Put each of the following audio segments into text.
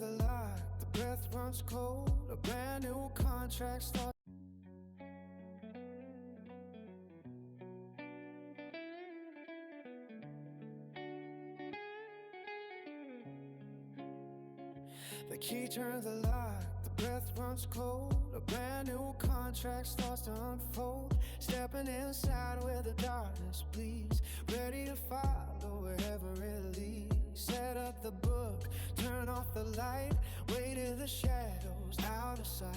the lock, the breath runs cold, a brand new contract starts. The key turns the lock, the breath runs cold, a brand new contract starts to unfold. Stepping inside where the darkness bleeds, ready to follow wherever it leads. Set up the book, turn off the light, wait in the shadows, out of sight.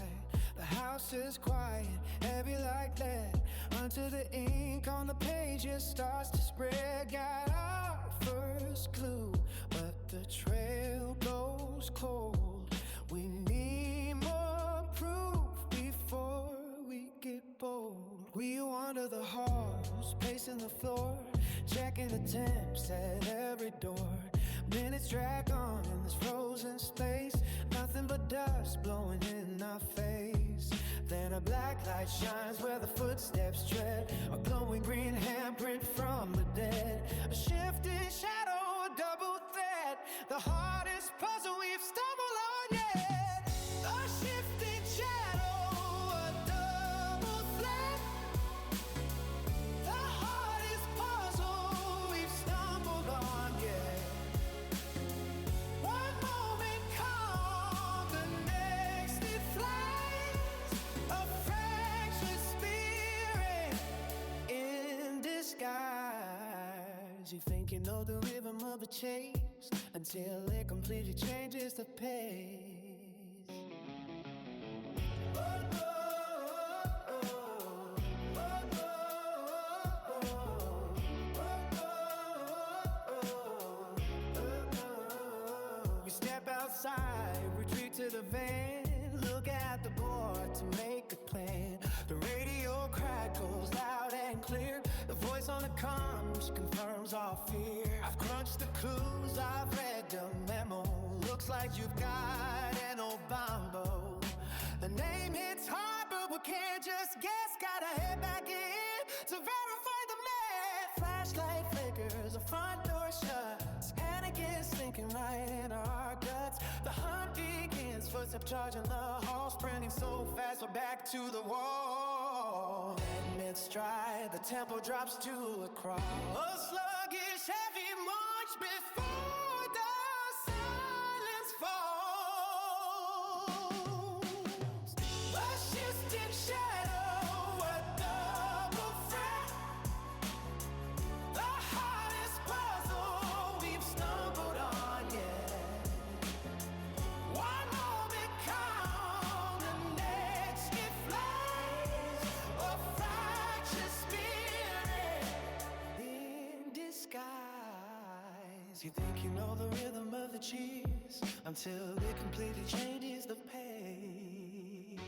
The house is quiet, heavy like lead, until the ink on the pages starts to spread. Got our first clue, but the trail goes cold. We need more proof before we get bold. We wander the halls, pacing the floor, checking the temps at every door. Minutes drag on in this frozen space, nothing but dust blowing in our face. Then a black light shines where the footsteps tread, a glowing green handprint from the dead. A shifting shadow, a double threat, the hardest puzzle we've stumbled on yet. A shifting shadow, a double threat, the hardest puzzle we've stumbled on yet. One moment calm, the next it flies, a fractured spirit in disguise. You think you know the rhythm of the chase until it completely changes the pace. We step outside, retreat to the van, look at the board to make a plan. The radio crackles loud and clear, the voice on the comms confirms our fear. I've crunched the clues, I've read the memo, looks like you've got an Obambo. The name hits hard, but we can't just guess. Gotta head back in to verify the math. Flashlight flickers, the front door shuts, panic is sinking right in our guts. The hunt begins, footsteps charging the hall, sprinting so fast we're back to the wall. And mid-stride, the tempo drops to a crawl, a sluggish heavy march before the silence falls. A shifting shadow, a double threat, the hardest puzzle we've stumbled on yet. One moment calm, the next it flies, a fractured spirit in disguise. You think you know the rhythm of the cheese until it completely changes the pace.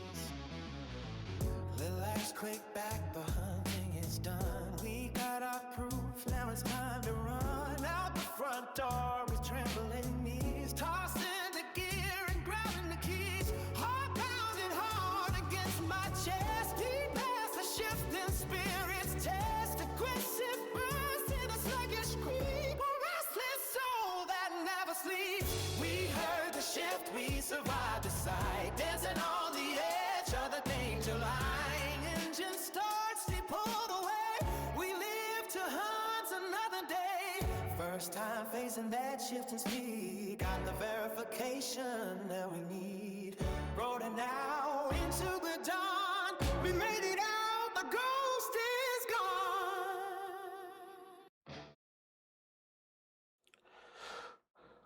Little axe quick back, the hunting is done. We got our proof, now it's time to run out the front door with trembling knees, tossing the gear and grabbing the keys. Heart pounding hard against my chest, deep past the shifting spirits test. Aggressive burst in a sluggish creep, a restless soul that never sleeps. We heard the shift, we survived the sight, dancing on the edge of the danger line. Engine starts, they pulled away, we live to hunt another day. First time facing that shifting speed, got the verification that we need. Rolling now into the dawn, we made it out, the ghost is gone.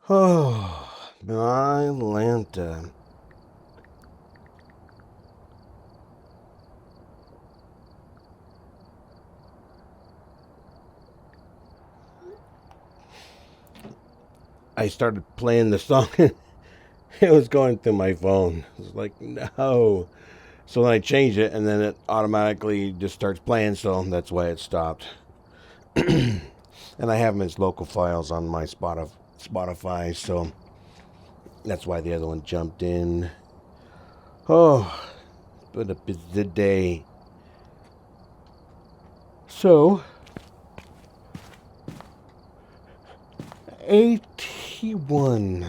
Oh, my Lanta. I started playing the song and it was going through my phone. I was like, no. So then I changed it and then it automatically just starts playing, so that's why it stopped. And I have them as local files on my Spotify, so that's why the other one jumped in. Oh, but a busy day. So, 81.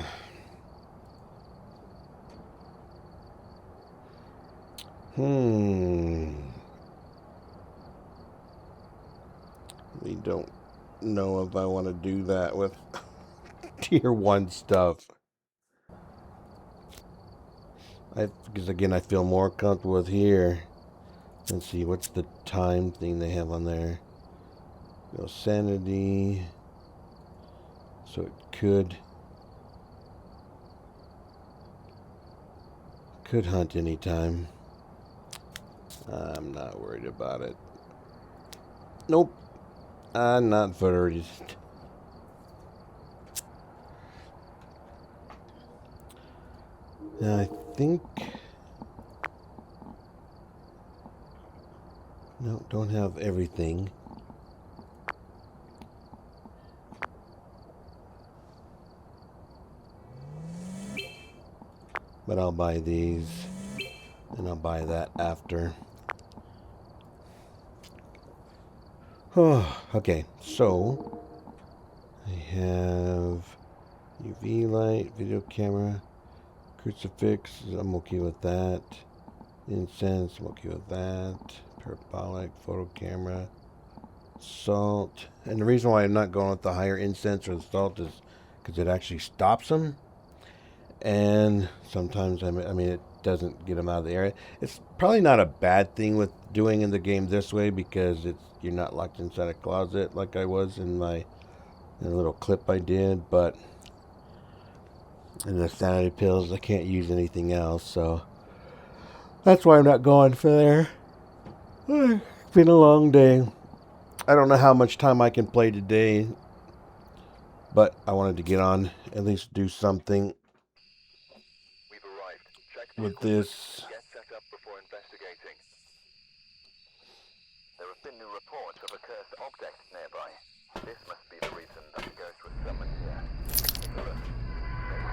We don't know if I want to do that with tier 1 stuff. Because again, I feel more comfortable with here. Let's see, what's the time thing they have on there? Sanity. So it could hunt anytime. I'm not worried about it. Nope. I'm not worried. I think... No, don't have everything. But I'll buy these. And I'll buy that after. Oh, okay, so... I have... UV light, video camera, crucifix, I'm okay with that. Incense, I'm okay with that. Parabolic, photo camera, salt. And the reason why I'm not going with the higher incense or the salt is because it actually stops them. And sometimes, I mean, it doesn't get them out of the area. It's probably not a bad thing with doing in the game this way because you're not locked inside a closet like I was in a little clip I did, but in the sanity pills, I can't use anything else, so that's why I'm not going for there. It's been a long day. I don't know how much time I can play today, but I wanted to get on, at least do something with this. Get set up before investigating. There have been new reports of a cursed object nearby. This must be the reason that the ghost was summoned here. Nicholas, maybe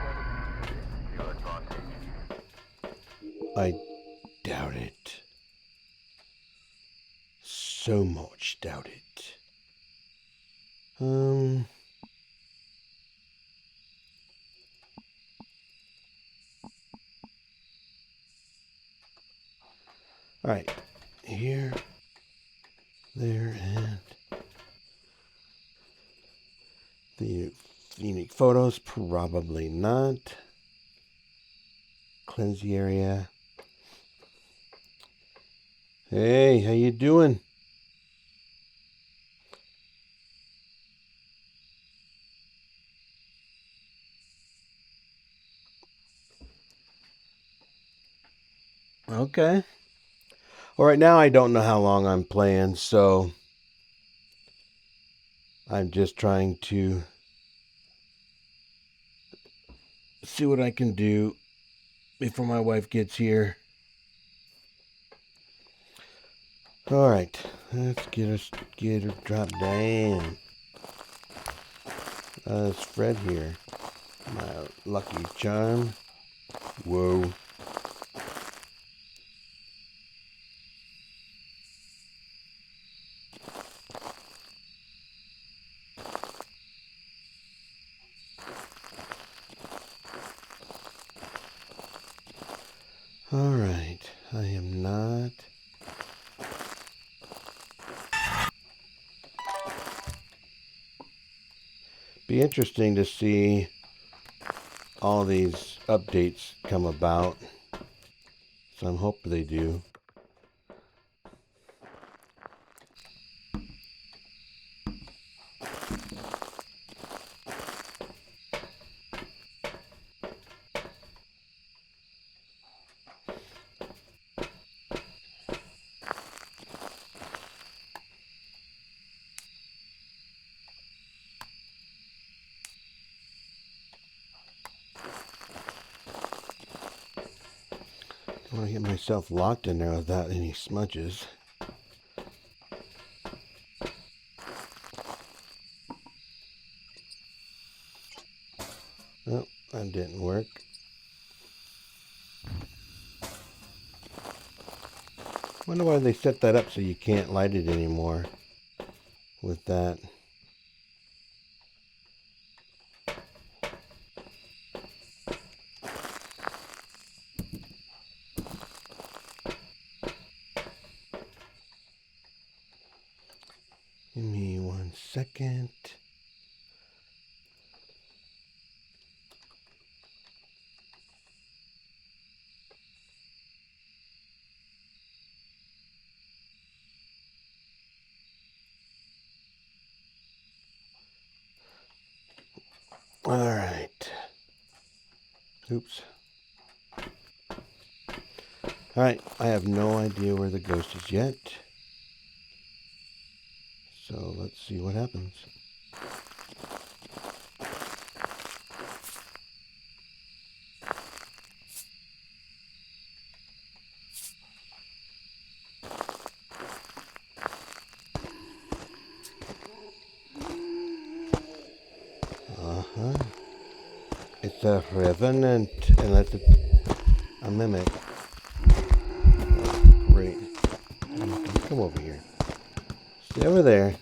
to your advantage. I doubt it. So much doubt it. Alright. Here, there, and the unique photos, probably not. Cleanse the area. Hey, how you doing? Okay. All right, now I don't know how long I'm playing, so I'm just trying to see what I can do before my wife gets here. All right, let's get her dropped down. It's Fred here. My lucky charm. Whoa. All right, I am not. Be interesting to see all these updates come about. So I'm hoping they do. I want to get myself locked in there without any smudges. Oh, that didn't work. Wonder why they set that up so you can't light it anymore with that. second. All right. Oops. All right. I have no idea where the ghost is yet. So let's see what happens. Uh-huh. It's a revenant, unless it's a mimic. Great. Come over here. Stay over there.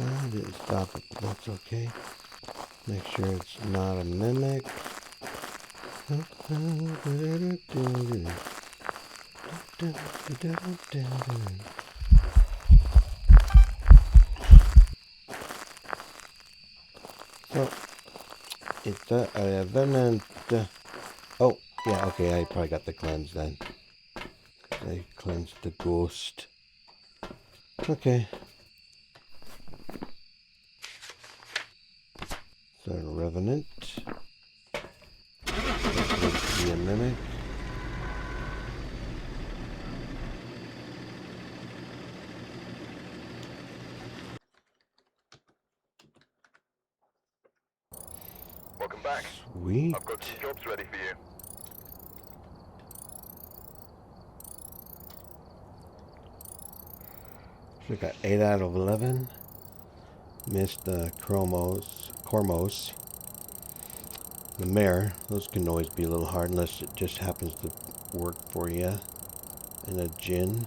I didn't stop it, but that's okay. Make sure it's not a mimic. So, it's a revenant. Oh, yeah, okay, I probably got the cleanse then. I cleansed the ghost. Okay. So, revenant. That needs to be a mimic. Welcome back. Sweet. I've got some jobs ready for you. So I got 8 out of 11. Missed the Cormos. The mare. Those can always be a little hard unless it just happens to work for you. And a gin.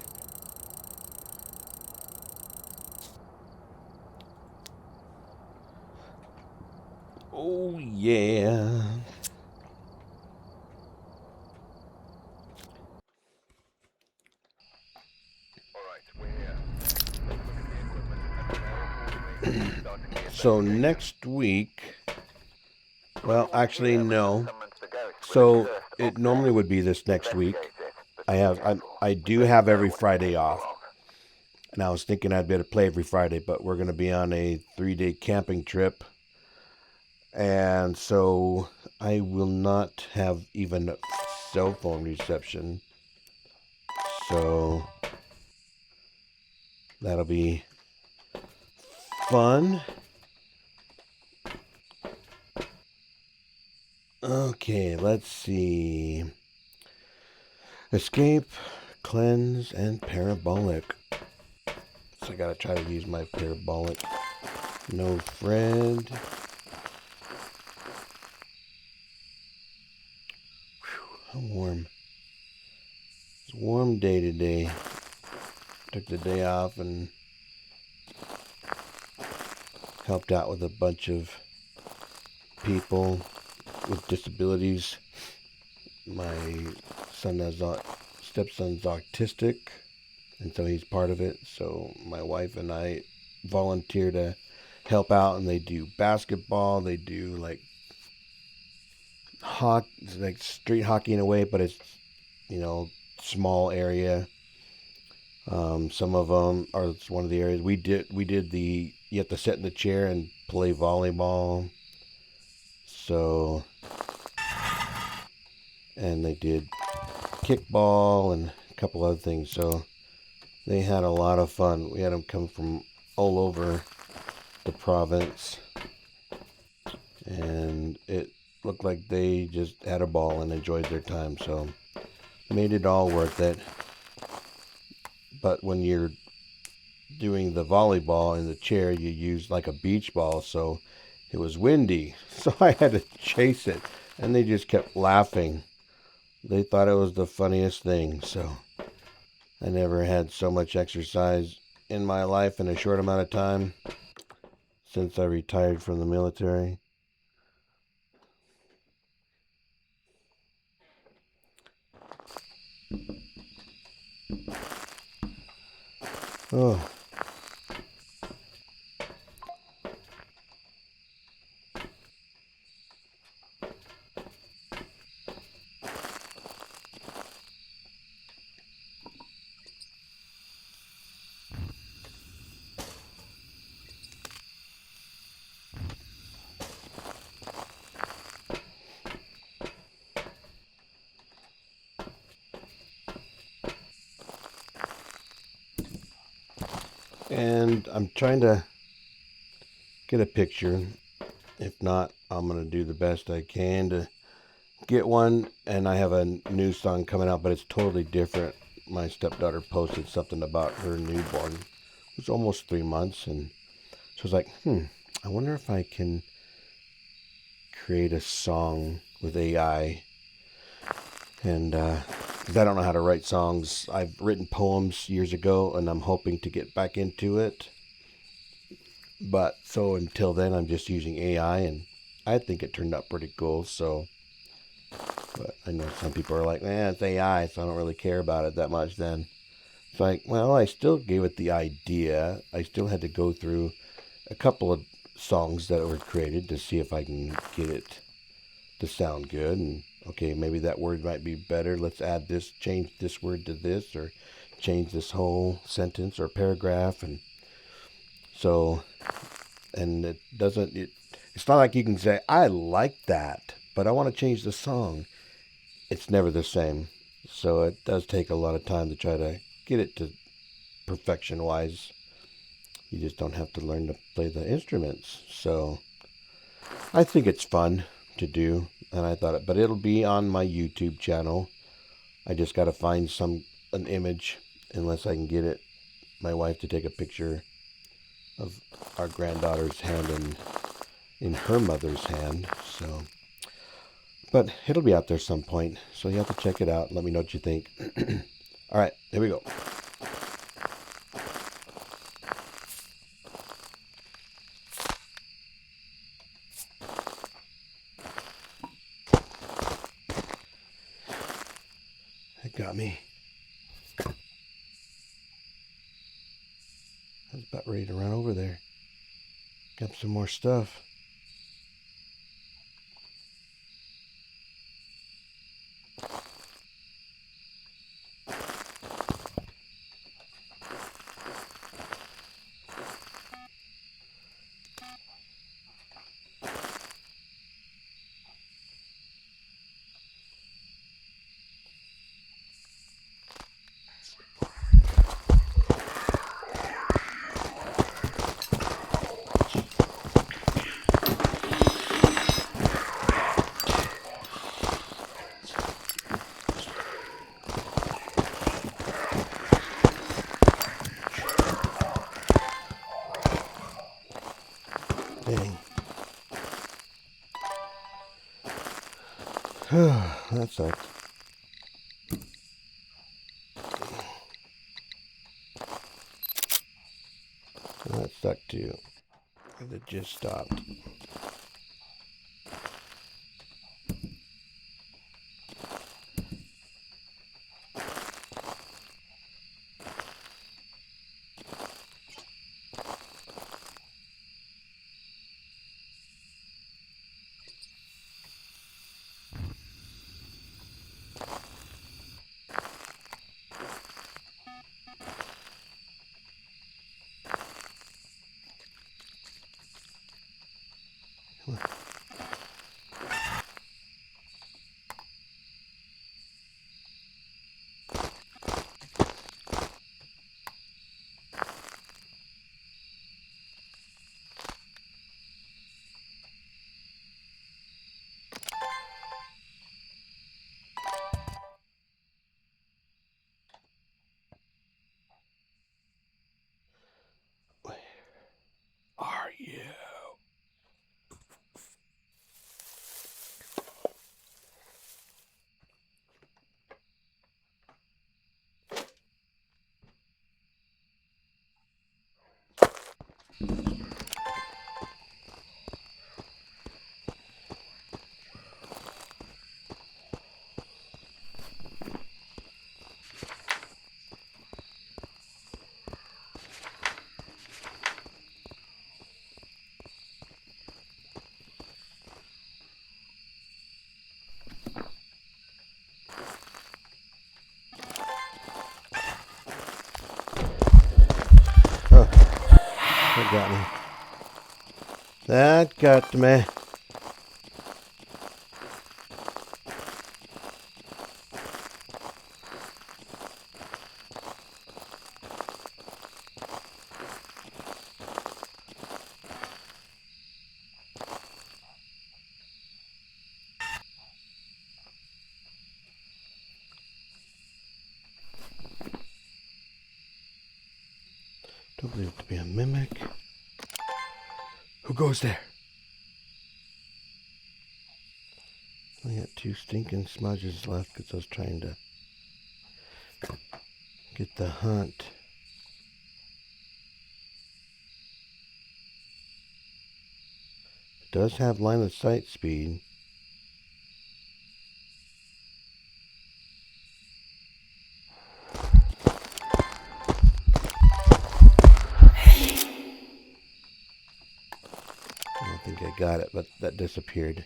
Oh yeah. Alright, we're here. Let's look at the equipment and prepare accordingly. Starting the So investigation. next week, well, What we actually hear no. summons the ghost with a So cursed it object. normally would be this next week. Investigate it, but be careful. I do Let have us know every what it's Friday capable off. of. And I was thinking I'd be able to play every Friday, but we're going to be on a 3-day camping trip. And so I will not have even cell phone reception. So that'll be fun. Okay, let's see. Escape, cleanse, and parabolic. So I gotta try to use my parabolic. No Fred. Whew, how warm. It's a warm day today. Took the day off and helped out with a bunch of people with disabilities. My stepson's autistic, and so he's part of it. So my wife and I volunteer to help out, and they do basketball. They do like street hockey in a way, but it's small area. Some of them are it's one of the areas we did the you have to sit in the chair and play volleyball. So and they did kickball and a couple other things. So they had a lot of fun. We had them come from all over the province, and it looked like they just had a ball and enjoyed their time. So made it all worth it. But when you're doing the volleyball in the chair, you use like a beach ball, so it was windy. So I had to chase it, and they just kept laughing. They thought it was the funniest thing. So I never had so much exercise in my life in a short amount of time since I retired from the military. Oh, and I'm trying to get a picture. If not, I'm going to do the best I can to get one. And I have a new song coming out, but it's totally different. My stepdaughter posted something about her newborn. It was almost 3 months, and so I was like, I wonder if I can create a song with AI. And 'cause I don't know how to write songs. I've written poems years ago, and I'm hoping to get back into it. But so until then, I'm just using AI, and I think it turned out pretty cool. So, but I know some people are like, it's AI, so I don't really care about it that much then. It's like, well, I still gave it the idea. I still had to go through a couple of songs that were created to see if I can get it to sound good. And okay, maybe that word might be better. Let's add this, change this word to this, or change this whole sentence or paragraph. And so, and it's not like you can say, I like that, but I want to change the song. It's never the same. So it does take a lot of time to try to get it to perfection wise. You just don't have to learn to play the instruments. So I think it's fun to do, and I thought but it'll be on my YouTube channel. I just got to find an image, unless I can get my wife to take a picture of our granddaughter's hand in her mother's hand. So, but it'll be out there some point. So you have to check it out and let me know what you think. All right, here we go. It got me. I was about ready to run over there. Got some more stuff. Dang. That sucks. That sucked too. It just stopped. Oh, that got me. That got me. Don't believe it to be a mimic. Who goes there? I got 2 stinking smudges left because I was trying to get the hunt. It does have line of sight speed. I don't think I got it, but that disappeared.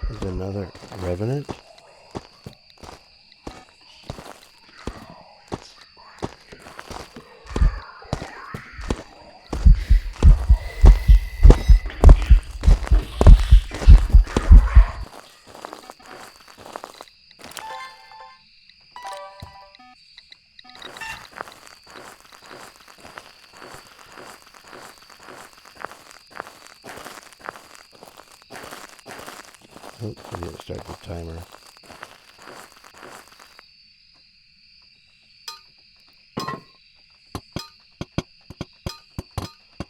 There's another revenant. Oh, I didn't start the timer.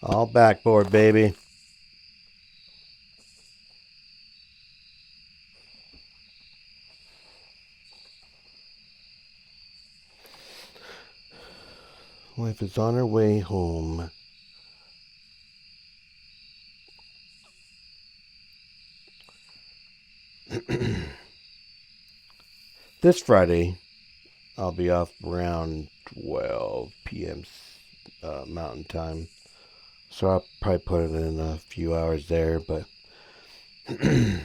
All backboard, baby. Wife is on her way home. This Friday, I'll be off around 12 p.m. Mountain Time. So I'll probably put it in a few hours there, but go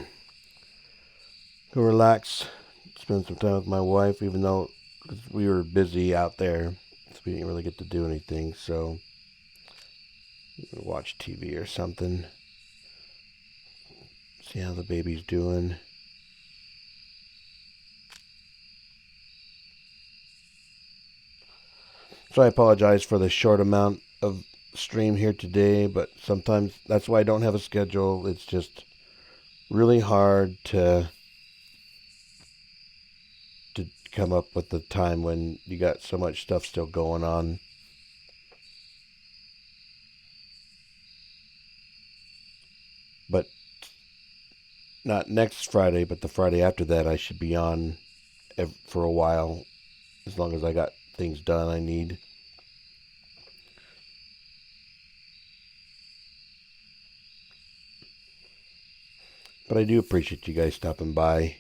relax, spend some time with my wife, even though we were busy out there, so we didn't really get to do anything. So watch TV or something, see how the baby's doing. So I apologize for the short amount of stream here today, but sometimes that's why I don't have a schedule. It's just really hard to come up with the time when you got so much stuff still going on. But not next Friday, but the Friday after that, I should be on for a while, as long as I got things done I need. But I do appreciate you guys stopping by.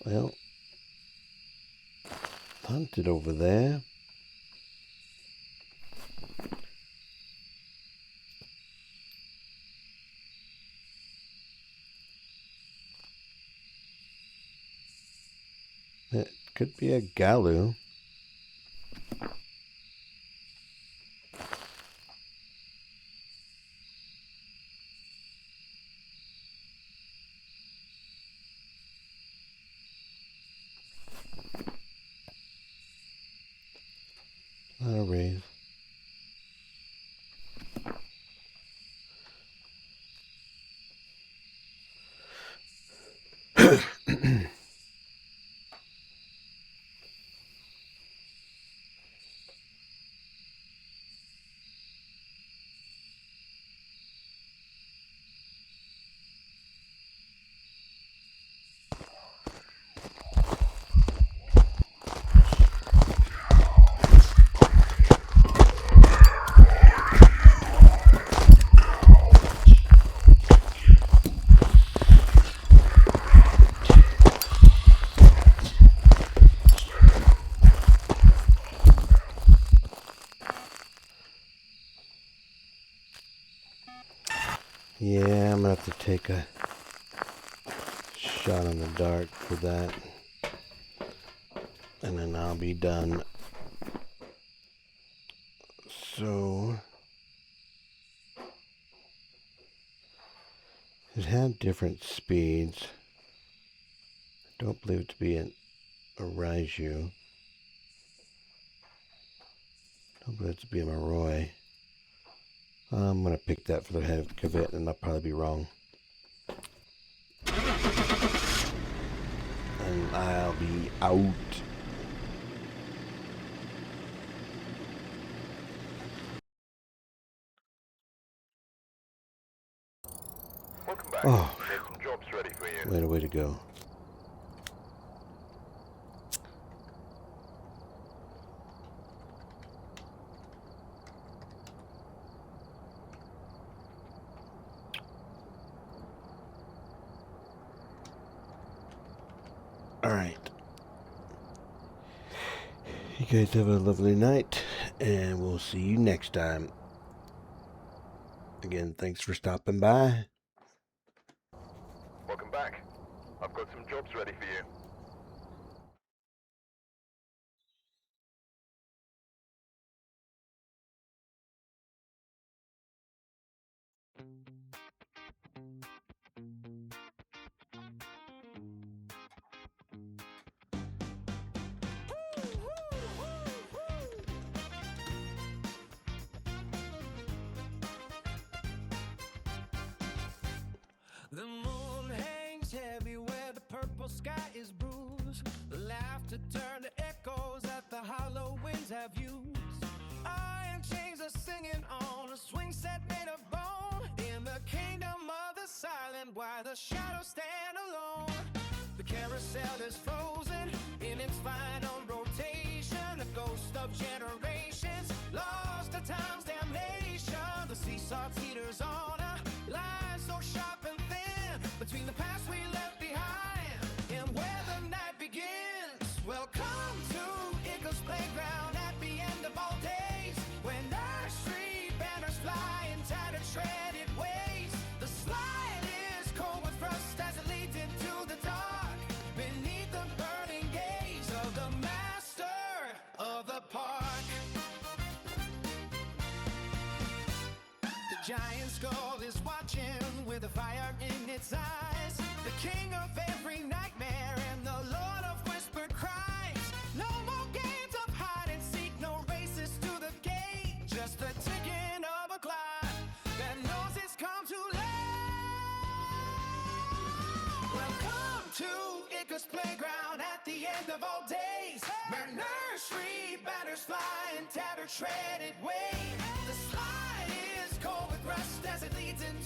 Well, hunted over there. It could be a Galu. Not a raise. Yeah, I'm gonna have to take a shot in the dark for that. And then I'll be done. So it had different speeds. I don't believe it to be a Raiju. Don't believe it to be a Maroi. I'm gonna pick that for the heck of it, and I'll probably be wrong. And I'll be out. Welcome back. Oh, There's some jobs ready for you. way to go. All right. You guys have a lovely night, and we'll see you next time. Again, thanks for stopping by. Welcome back. I've got some jobs ready for you. The moon hangs heavy where the purple sky is bruised. The laughter turned to echoes that the hollow winds have used. Iron chains are singing on a swing set made of bone. In the kingdom of the silent, why the shadows stand alone. The carousel is frozen in its final rotation. The ghost of generations lost to time's damnation. The seesaw teeters on a line so sharp and thin between the past we left behind and where the night begins. Welcome to Eagle's Playground at the end of all days, when nursery banners fly in tattered shredded ways. The slide is cold with rust as it leads into the dark, beneath the burning gaze of the master of the park. The giant skull is watching with a fire in its eyes. The king of every nightmare and the lord of whispered cries. No more games of hide and seek, no races to the gate. Just the ticking of a clock that knows it's come too late. Welcome to Icarus Playground at the end of all days, where nursery banners fly in tattered shredded waves. The slide is cold with rust as it leads into